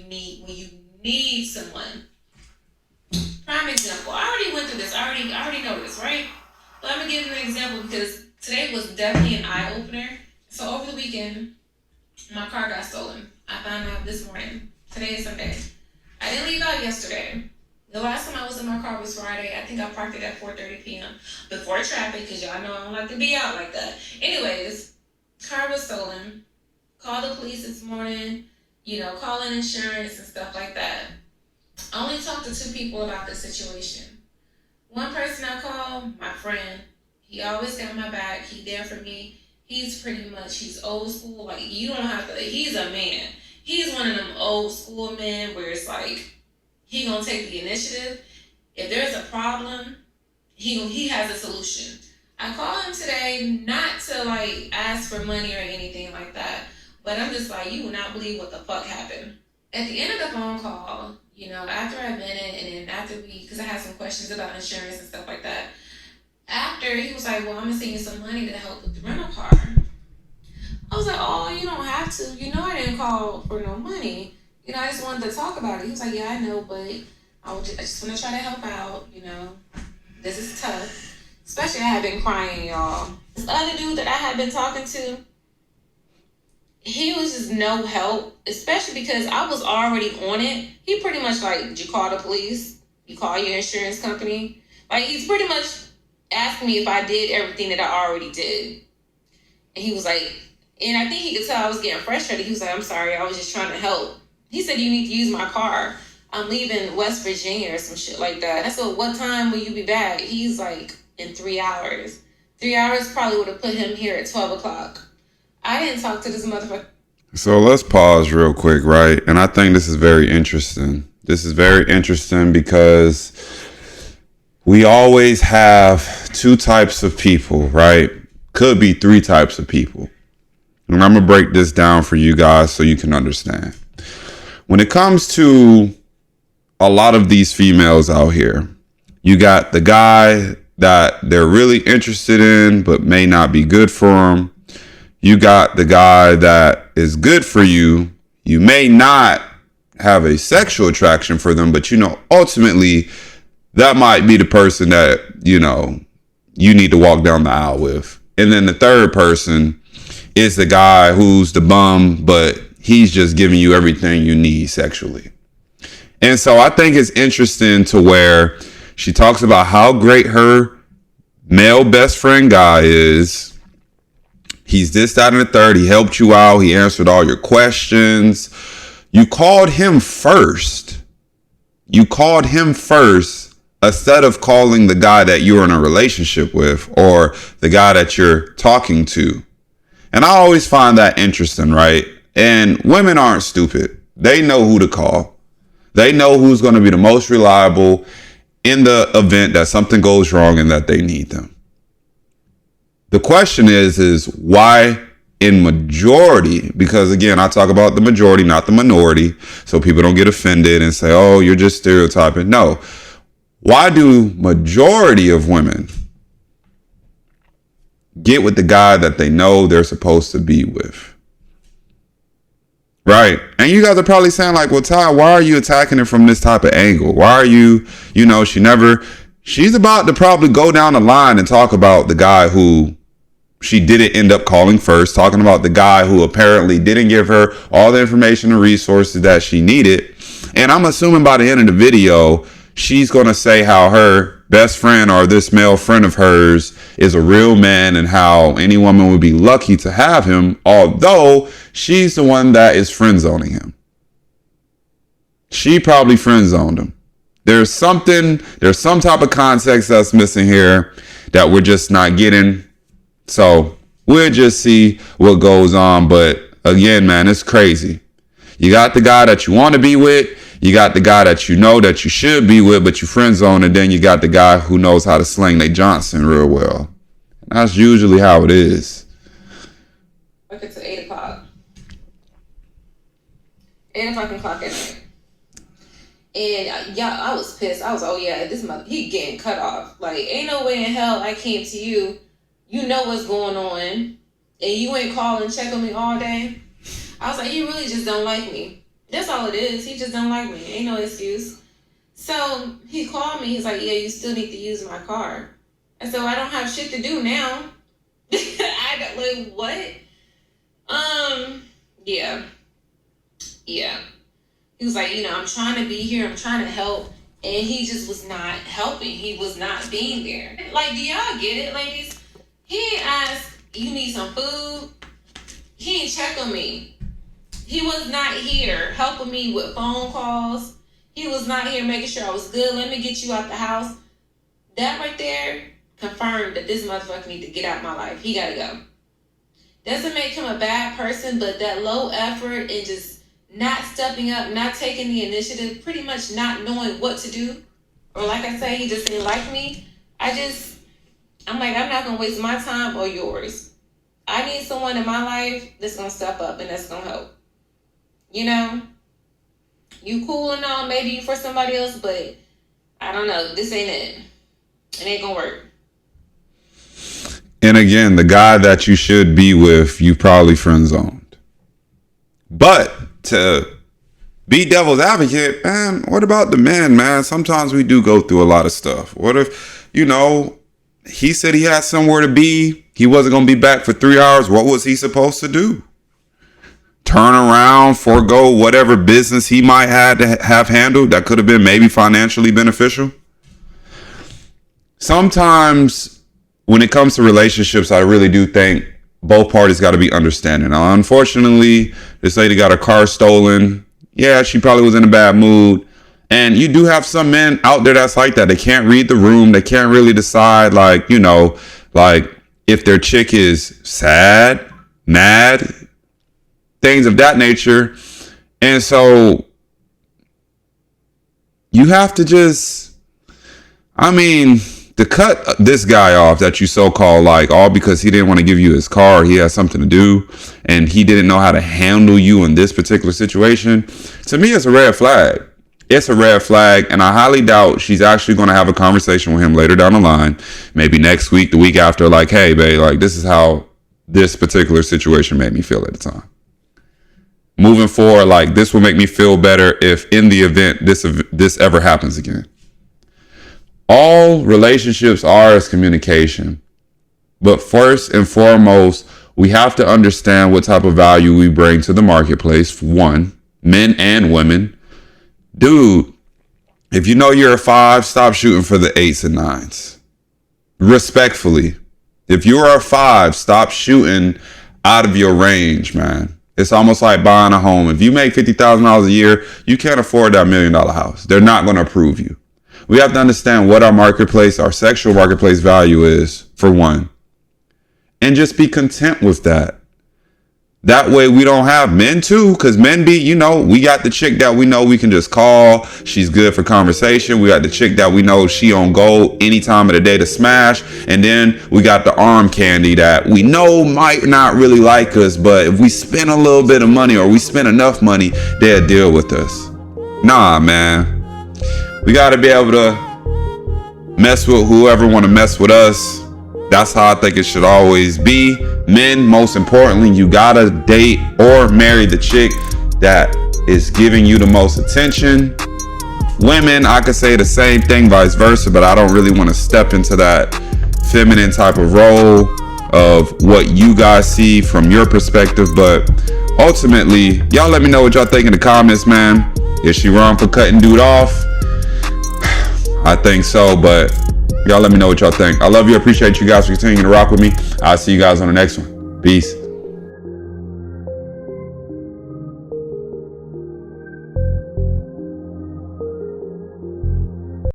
need someone. Prime example. I already went through this. I already know this, right? But I'm gonna give you an example because today was definitely an eye opener. So over the weekend, my car got stolen. I found out this morning. Today is Sunday. I didn't leave out yesterday. The last time I was in my car was Friday. I think I parked it at 4:30 p.m. before traffic because y'all know I don't like to be out like that. Anyways, car was stolen. Called the police this morning. Calling insurance and stuff like that. I only talked to two people about this situation. One person I called, my friend. He always got my back. He there for me. He's old school. Like, you don't have to, he's a man. He's one of them old school men where it's like, he gonna take the initiative. If there's a problem, he has a solution. I called him today not to like ask for money or anything like that, but I'm just like, you will not believe what the fuck happened. At the end of the phone call, after I vented and then because I had some questions about insurance and stuff like that, after he was like, well, I'm gonna send you some money to help with the rental car. I was like, oh, you don't have to. I didn't call for no money. I just wanted to talk about it. He was like, yeah, I know, but I just want to try to help out. This is tough. Especially I had been crying, y'all. This other dude that I had been talking to, he was just no help, especially because I was already on it. He pretty much like, did you call the police? You call your insurance company? Like, he's pretty much asking me if I did everything that I already did. And he was like, and I think he could tell I was getting frustrated. He was like, I'm sorry, I was just trying to help. He said, you need to use my car. I'm leaving West Virginia or some shit like that. I said, what time will you be back? He's like, in 3 hours. 3 hours probably would have put him here at 12 o'clock. I didn't talk to this motherfucker. So let's pause real quick, right? And I think this is very interesting. This is very interesting because we always have two types of people, right? Could be three types of people. And I'm going to break this down for you guys so you can understand. When it comes to a lot of these females out here, you got the guy that they're really interested in but may not be good for them. You got the guy that is good for you. You may not have a sexual attraction for them, but ultimately that might be the person that, you need to walk down the aisle with. And then the third person is the guy who's the bum, but he's just giving you everything you need sexually. And so I think it's interesting to where she talks about how great her male best friend guy is. He's this, that, and the third. He helped you out. He answered all your questions. You called him first. Instead of calling the guy that you're in a relationship with or the guy that you're talking to. And I always find that interesting, right? And women aren't stupid. They know who to call. They know who's going to be the most reliable in the event that something goes wrong and that they need them. The question is why in majority? Because again, I talk about the majority, not the minority. So people don't get offended and say, oh, you're just stereotyping. No. Why do majority of women get with the guy that they know they're supposed to be with? Right. And you guys are probably saying like, well, Ty, why are you attacking it from this type of angle? Why are you, she's about to probably go down the line and talk about the guy who she didn't end up calling first, talking about the guy who apparently didn't give her all the information and resources that she needed. And I'm assuming by the end of the video, she's going to say how her best friend or this male friend of hers is a real man and how any woman would be lucky to have him, although she's the one that is friend zoning him. She probably friend zoned him. There's some type of context that's missing here that we're just not getting. So we'll just see what goes on. But again, man, it's crazy. You got the guy that you want to be with. You got the guy that you know that you should be with, but you friend zone. And then you got the guy who knows how to sling they Johnson real well. And that's usually how it is. Okay, to 8 o'clock. 8 o'clock and clock at night. And I was pissed. I was, oh yeah, he getting cut off. Like, ain't no way in hell I came to you. You know what's going on. And you ain't calling, check on me all day. I was like, you really just don't like me. That's all it is. He just don't like me. Ain't no excuse. So he called me. He's like, yeah, you still need to use my car. And so I don't have shit to do now. I don't, like, what? Yeah. Yeah. He was like, I'm trying to be here. I'm trying to help. And he just was not helping. He was not being there. Like, do y'all get it, ladies? He ain't asked, you need some food? He ain't check on me. He was not here helping me with phone calls. He was not here making sure I was good. Let me get you out the house. That right there confirmed that this motherfucker need to get out of my life. He gotta go. Doesn't make him a bad person, but that low effort and just not stepping up, not taking the initiative, pretty much not knowing what to do, or like I say, he just didn't like me. I'm like, I'm not gonna waste my time or yours. I need someone in my life that's gonna step up and that's gonna help. You cool and all, maybe you for somebody else, but I don't know. This ain't it. It ain't gonna work. And again, the guy that you should be with, you probably friend zoned. But to be devil's advocate, man, what about the men, man? Sometimes we do go through a lot of stuff. What if, he said he had somewhere to be. He wasn't going to be back for 3 hours. What was he supposed to do? Turn around, forego whatever business he might have handled that could have been maybe financially beneficial? Sometimes when it comes to relationships, I really do think both parties got to be understanding. Now, unfortunately, this lady got her car stolen. Yeah, she probably was in a bad mood. And you do have some men out there that's like that. They can't read the room. They can't really decide, like if their chick is sad, mad, things of that nature. And so you have to to cut this guy off that you so-called like, all because he didn't want to give you his car, he had something to do, and he didn't know how to handle you in this particular situation, to me, it's a red flag. It's a red flag, and I highly doubt she's actually going to have a conversation with him later down the line, maybe next week, the week after, like, hey, babe, like, this is how this particular situation made me feel at the time. Moving forward, like, this will make me feel better if in the event this ever happens again. All relationships are is communication. But first and foremost, we have to understand what type of value we bring to the marketplace. One, men and women. Dude, if you know you're a 5, stop shooting for the 8s and 9s. Respectfully. If you are a 5, stop shooting out of your range, man. It's almost like buying a home. If you make $50,000 a year, you can't afford that $1 million house. They're not going to approve you. We have to understand what our marketplace, our sexual marketplace value is, for one. And just be content with that. That way we don't have men too, because men be, we got the chick that we know we can just call. She's good for conversation. We got the chick that we know she on go any time of the day to smash. And then we got the arm candy that we know might not really like us, but if we spend a little bit of money or we spend enough money, they'll deal with us. Nah, man. We got to be able to mess with whoever want to mess with us. That's how I think it should always be. Men, most importantly, you got to date or marry the chick that is giving you the most attention. Women, I could say the same thing, vice versa, but I don't really want to step into that feminine type of role of what you guys see from your perspective. But ultimately, y'all let me know what y'all think in the comments, man. Is she wrong for cutting dude off? I think so, but y'all let me know what y'all think. I love you. Appreciate you guys for continuing to rock with me. I'll see you guys on the next one. Peace.